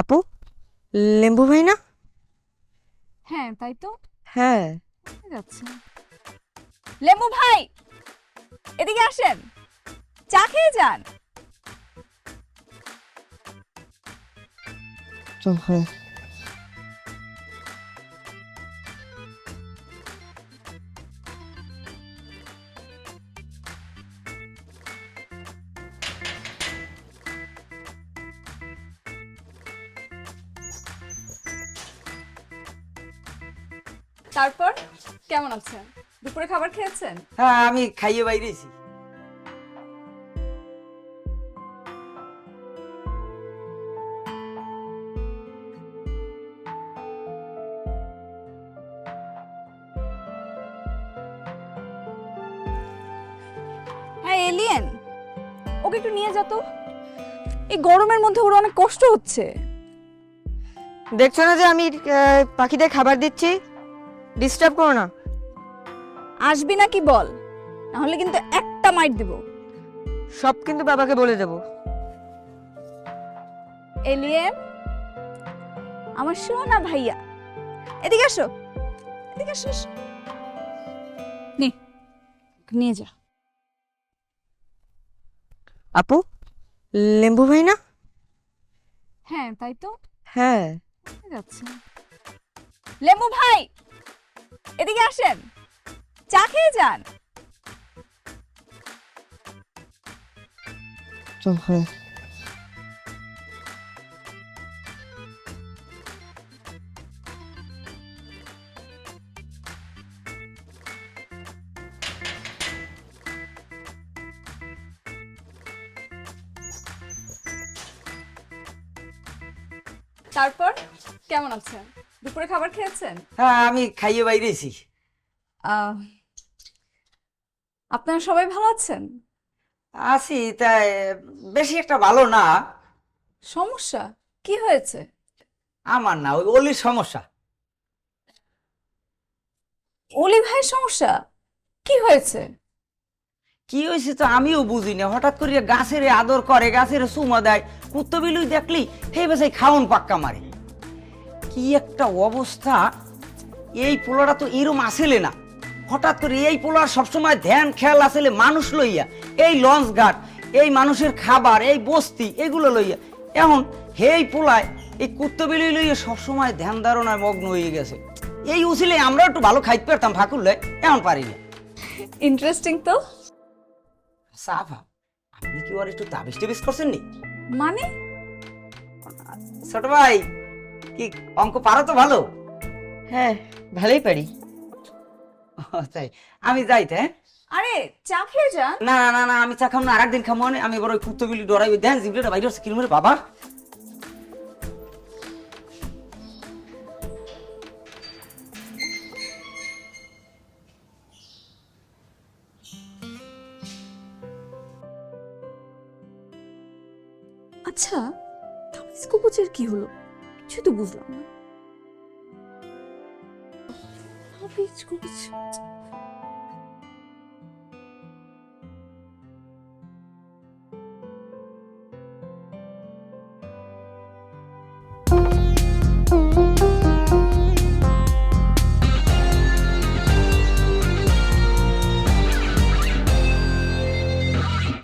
আপু, লেম্বু ভাই না? হ্যাঁ তাই তো। হ্যাঁ। যাচ্ছে লেবু ভাই, এদিকে আসেন, চা খেয়ে যান। চল, হ্যাঁ। তারপর কেমন আছেন? দুপুরে খাবার খেয়েছেন? হ্যাঁ, আমি খাইয়ে বাইরেছি। হ্যাঁ এলিয়েন, ওকে একটু নিয়ে যা তো। এই গরমের মধ্যে ওর অনেক কষ্ট হচ্ছে। দেখছো না যে আমি পাখিদের খাবার দিচ্ছি? ডিস্টার্ব করো না। আসবি নাকি বল, নাহলে কিন্তু একটা মাইট দেব। সব কিন্তু বাবাকে বলে দেবো। এলিয়েন, আমার সোনা ভাইয়া, এদিকে আসো, এদিকে আসো, আসো। নে, নিয়ে যা। আপু, লেম্বু ভাই না? হ্যাঁ তাই তো। হ্যাঁ। যাচ্ছে লেবু ভাই, এদিকে আসেন, চা খেয়ে যান। চল, হ্যাঁ। তারপর কেমন আছেন? দুপুরে খাবার খেয়েছেন? হ্যাঁ, আমি খাইয়ে বাইরেছি। আহ, আপনারা সবাই ভালো আছেন? আছি তাই, বেশি একটা ভালো না। সমস্যা কি হয়েছে? আমার না, ওই অলির সমস্যা। অলি ভাইয়ের সমস্যা কি হয়েছে? কি হয়েছে তো আমিও বুঝি না, হঠাৎ করে গাছের আদর করে, গাছের চুমা দেয়, কুত্তো বিলুই দেখলি হে বেসাই খাওন পাক্কা মারে। কি একটা অবস্থা! এই পোলাটা তো এরম আসেলে না। হঠাৎ করে এই পোলার সবসময় ধ্যান খেয়াল আসলে মানুষ লইয়া, এই লঞ্চ ঘাট, এই মানুষের খাবার, এই বস্তি, এগুলো লইয়া। এখন হেই পোলায় এই কুত্তবিলি লইয়া সবসময় ধ্যান ধারণায় মগ্ন হয়ে গেছে। এই উচিলে আমরা একটু ভালো খাইতে পারতাম ফাঁকুরলে, এখন পারি না। ইন্টারেস্টিং তো। সাফা, আপনি কি আর একটু তাবিজ টেবিজ করছেন নি? মানে ছোট ভাই, কি অঙ্ক পারো তো ভালো? হ্যাঁ, ভালোই পারি। ও, তাই আমি যাই, হ্যাঁ। আরে চা খেয়ে যান। না না না না, আমি চা খাম না, আরেকদিন খামো না। আমি বড় কুত্তবিলি ডরাই দেন জিবলেটা বাইরে হচ্ছে কিলোমিটার বাবা। আচ্ছা, তাবিজ কবচের কি হলো? কিছু তো বুঝলাম না। তাবিজ কবচ